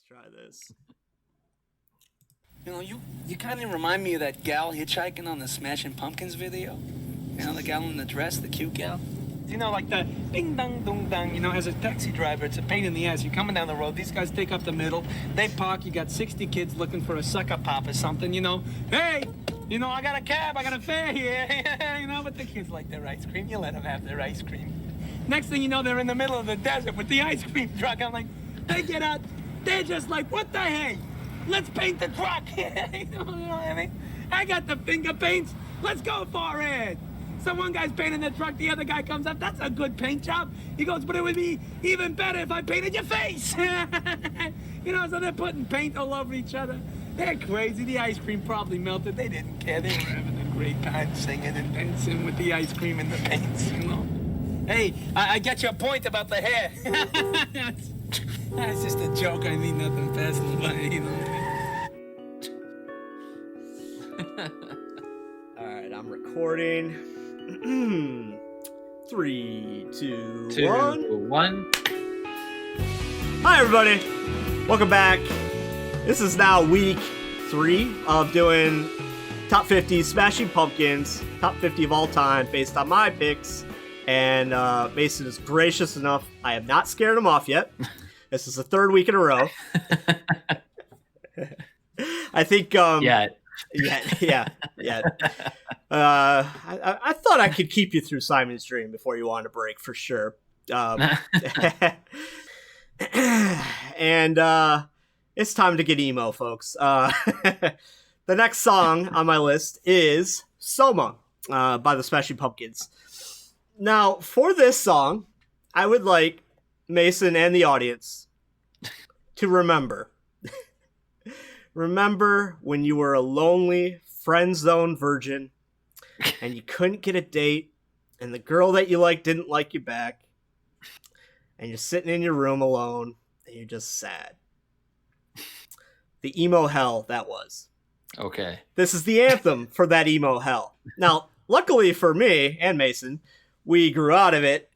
try this. You know, you kind of remind me of that gal hitchhiking on the Smashing Pumpkins video. You know, the gal in the dress, the cute gal. You know, like the ding dong dong dong. You know, as a taxi driver, it's a pain in the ass. You're coming down the road. These guys take up the middle. They park. You got 60 kids looking for a sucker pop or something. You know, hey, you know, I got a cab. I got a fare here. You know, but the kids like their ice cream. You let them have their ice cream. Next thing you know, they're in the middle of the desert with the ice cream truck. I'm like, they get out. They're just like, what the hey? Let's paint the truck. You know what I mean? I got the finger paints. Let's go for it. So one guy's painting the truck, the other guy comes up, that's a good paint job. He goes, but it would be even better if I painted your face. You know, so they're putting paint all over each other. They're crazy. The ice cream probably melted. They didn't care. They were having a great time singing and dancing with the ice cream and the paints, you know. Hey, I get your point about the hair. That's just a joke. I mean nothing personal, but you know. All right, I'm recording. 3, 2, 1. Hi, everybody. Welcome back. This is now week 3 of doing top 50 Smashing Pumpkins, top 50 of all time, based on my picks. And Mason is gracious enough. I have not scared him off yet. This is the 3rd week in a row. I think. Yeah. I thought I could keep you through Siamese Dream before you wanted a break for sure. And it's time to get emo, folks. The next song on my list is Soma by the Smashing Pumpkins. Now, for this song, I would like Mason and the audience to remember. Remember when you were a lonely, friend-zoned virgin and you couldn't get a date and the girl that you liked didn't like you back and you're sitting in your room alone and you're just sad. The emo hell that was. Okay. This is the anthem for that emo hell. Now, luckily for me and Mason, we grew out of it.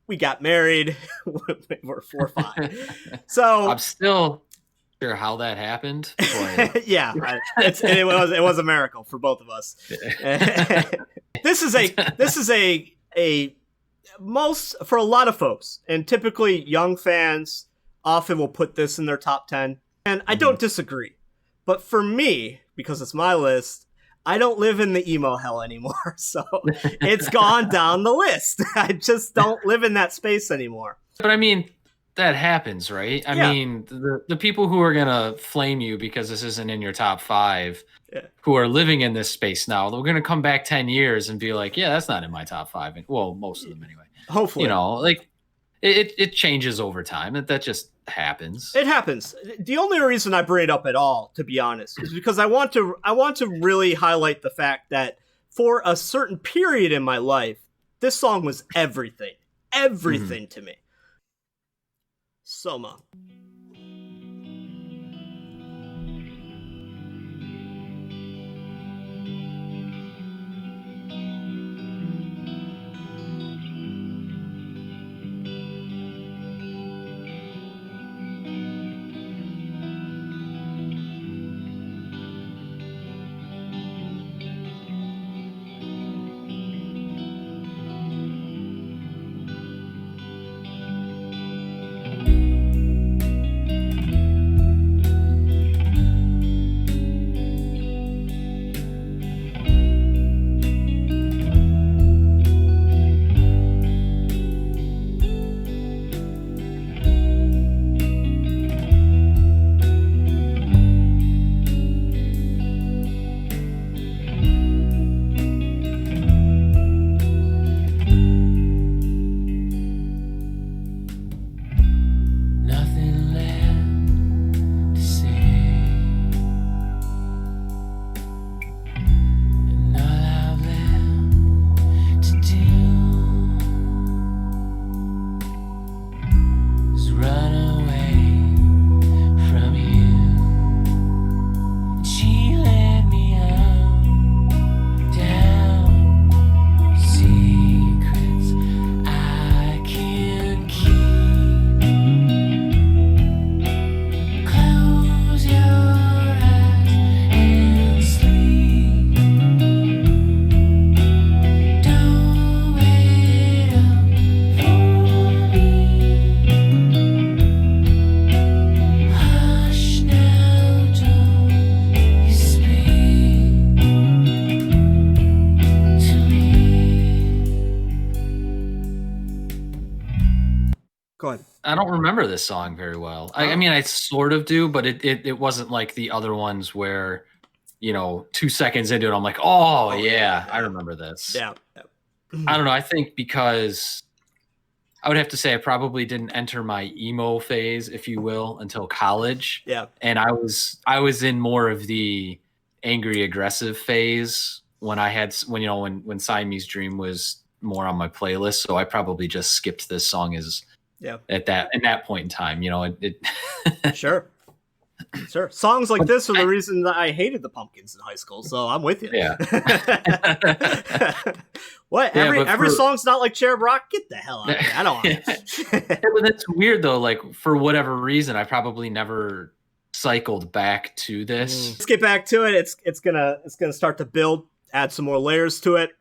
We got married. We're 4 or 5. So I'm still sure how that happened. Yeah, it was a miracle for both of us. This is a most for a lot of folks, and typically young fans often will put this in their top 10, and I don't disagree. But for me, because it's my list, I don't live in the emo hell anymore, so it's gone down the list. I just don't live in that space anymore. But I mean, that happens, right? I mean, the people who are going to flame you because this isn't in your top 5, who are living in this space now, they're going to come back 10 years and be like, yeah, that's not in my top 5. Well, most of them anyway. Hopefully. You know, like it changes over time. That just happens. It happens. The only reason I bring it up at all, to be honest, is because I want to really highlight the fact that for a certain period in my life, this song was everything to me. Soma. remember this song very well. I mean, I sort of do, but it wasn't like the other ones where, 2 seconds into it, I'm like, oh yeah, I remember this. Yeah. I don't know. I think because I would have to say I probably didn't enter my emo phase, if you will, until college. Yeah. And I was in more of the angry aggressive phase when Siamese Dream was more on my playlist. So I probably just skipped this song at that point in time. Sure. Songs like this are the reason that I hated the Pumpkins in high school. So I'm with you. Yeah. What? Every song's not like Cherub Rock? Get the hell out of here. I don't want it. But that's weird though. Like for whatever reason, I probably never cycled back to this. Let's get back to it. It's gonna start to build, add some more layers to it.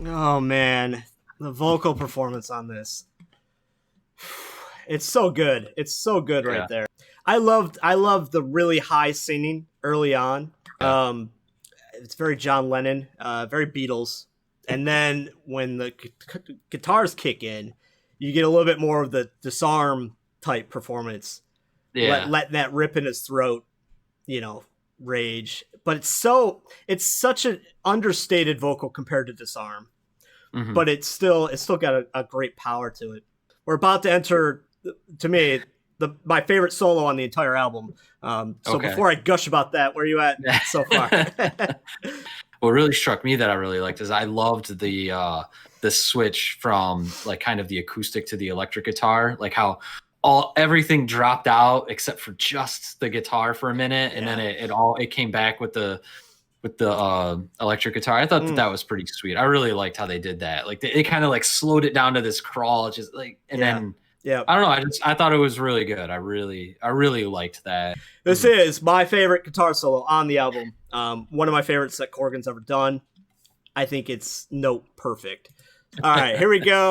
Oh man, the vocal performance on this. It's so good. It's so good right there. I loved the really high singing early on. It's very John Lennon, very Beatles. And then when the guitars kick in, you get a little bit more of the Disarm type performance. Yeah. Letting that rip in his throat, rage. But it's such an understated vocal compared to Disarm. Mm-hmm. But it's still got a great power to it. We're about to enter, to me, my favorite solo on the entire album. Before I gush about that, where are you at so far? What really struck me that I really liked is I loved the switch from like kind of the acoustic to the electric guitar, like how everything dropped out except for just the guitar for a minute, and then it came back with the electric guitar. I thought that was pretty sweet. I really liked how they did that. Like it kind of like slowed it down to this crawl, just like, and then I don't know. I thought it was really good. I really liked that. This is my favorite guitar solo on the album. One of my favorites that Corgan's ever done. I think it's note perfect. All right, here we go.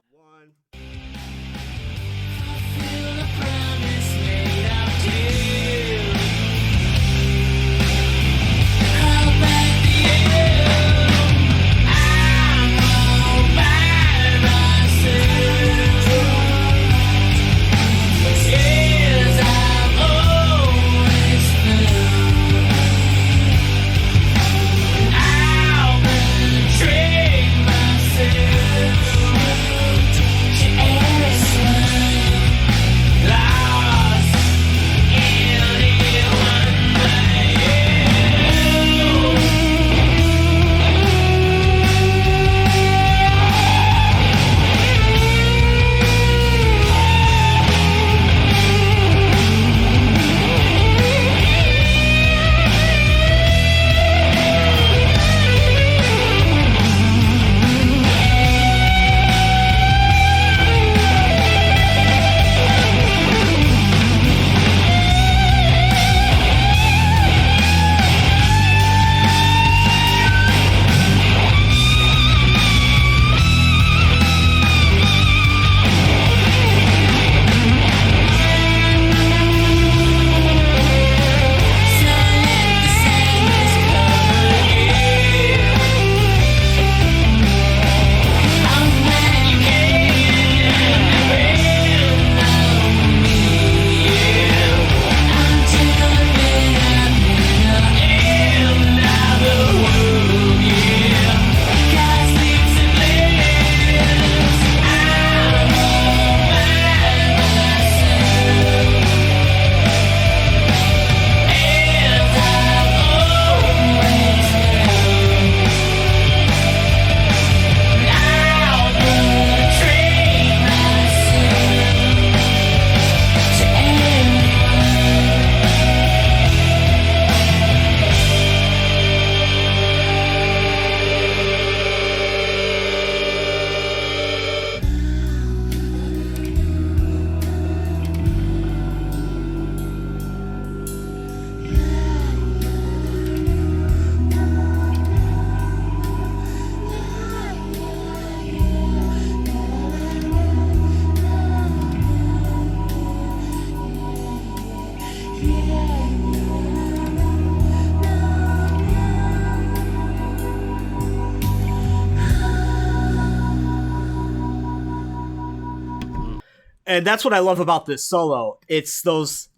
And that's what I love about this solo. It's those,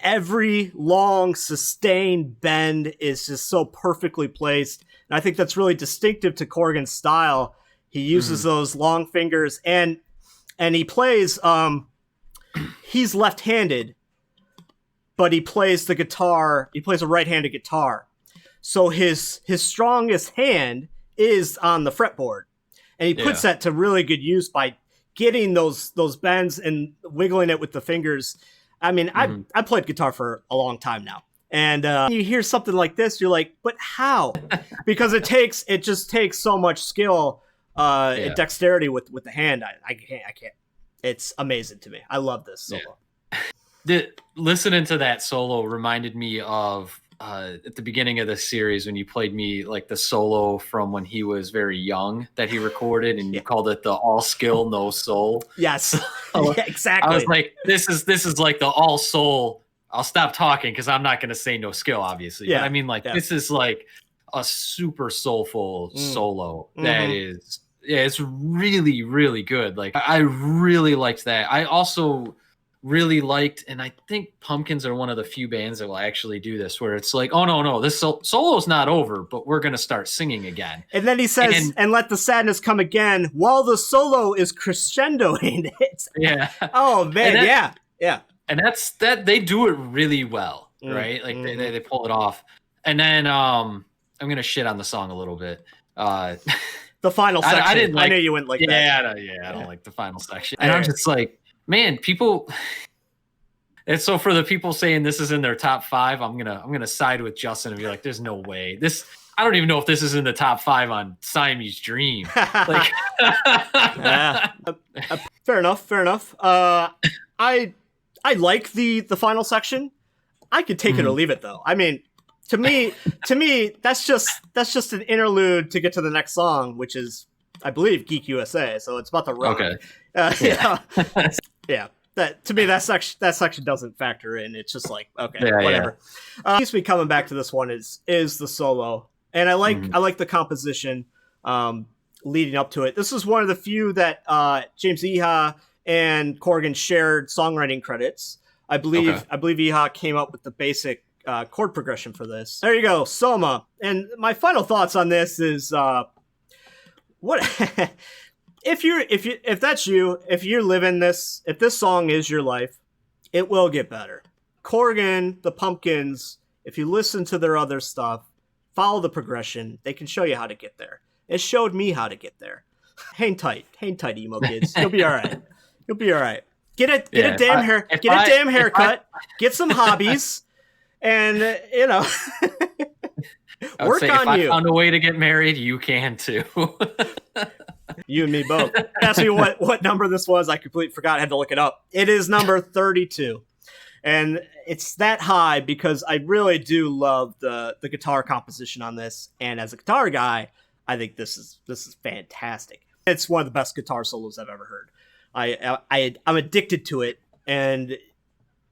every long sustained bend is just so perfectly placed. And I think that's really distinctive to Corgan's style. He uses those long fingers, and he plays, he's left-handed, but he plays the guitar, he plays a right-handed guitar. So his strongest hand is on the fretboard. And he puts that to really good use by getting those bends and wiggling it with the fingers. I mean, I played guitar for a long time now. And you hear something like this, you're like, but how? Because it just takes so much skill and dexterity with the hand. I can't. It's amazing to me. I love this solo. Listening to that solo reminded me of at the beginning of the series when you played me like the solo from when he was very young that he recorded, and you called it the all skill no soul. Yes. Yeah, exactly. I was like, this is like the all soul. I'll stop talking because I'm not going to say no skill, obviously. Yeah. But I mean, like this is like a super soulful solo that is, it's really, really good. Like I really liked that. I also really liked, and I think Pumpkins are one of the few bands that will actually do this, where it's like, oh no, this solo's not over, but we're gonna start singing again. And then he says, and let the sadness come again while the solo is crescendoing. Yeah. Oh man, yeah. And that's that they do it really well, right? Like they pull it off. And then I'm gonna shit on the song a little bit. The final section. I didn't like, I knew you wouldn't like that. I don't like the final section. And I'm just like, man, people. And so for the people saying this is in their top 5, I'm gonna side with Justin and be like, there's no way. This, I don't even know if this is in the top 5 on Siamese Dream. Like, fair enough. I like the final section. I could take it or leave it though. I mean, to me, that's just an interlude to get to the next song, which is, I believe, Geek USA. So it's about the rock. Okay. Yeah. That to me, that section doesn't factor in. It's just like, okay, whatever. Keeps me coming back to this one is the solo, and I like the composition leading up to it. This is one of the few that James Iha and Corgan shared songwriting credits. I believe Iha came up with the basic chord progression for this. There you go, Soma. And my final thoughts on this is what. If that's you, if you're living this, if this song is your life, it will get better. Corgan, the Pumpkins, if you listen to their other stuff, follow the progression, they can show you how to get there. It showed me how to get there. Hang tight, emo kids. You'll be all right. Get a damn haircut, get some hobbies, and work on you. If I found a way to get married, you can too. You and me both. Ask me what number this was. I completely forgot. I had to look it up. It is number 32. And it's that high because I really do love the guitar composition on this. And as a guitar guy, I think this is fantastic. It's one of the best guitar solos I've ever heard. I'm addicted to it, and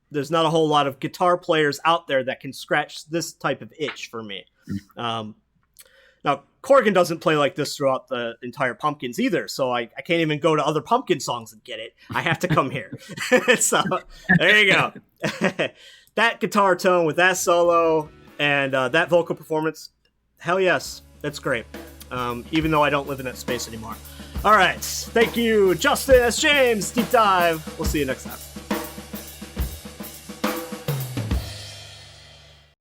there's not a whole lot of guitar players out there that can scratch this type of itch for me. Now, Corgan doesn't play like this throughout the entire Pumpkins either, so I can't even go to other Pumpkin songs and get it. I have to come here. So, there you go. That guitar tone with that solo and that vocal performance, hell yes, that's great. Even though I don't live in that space anymore. All right, thank you, Justin. That's James. Deep Dive. We'll see you next time.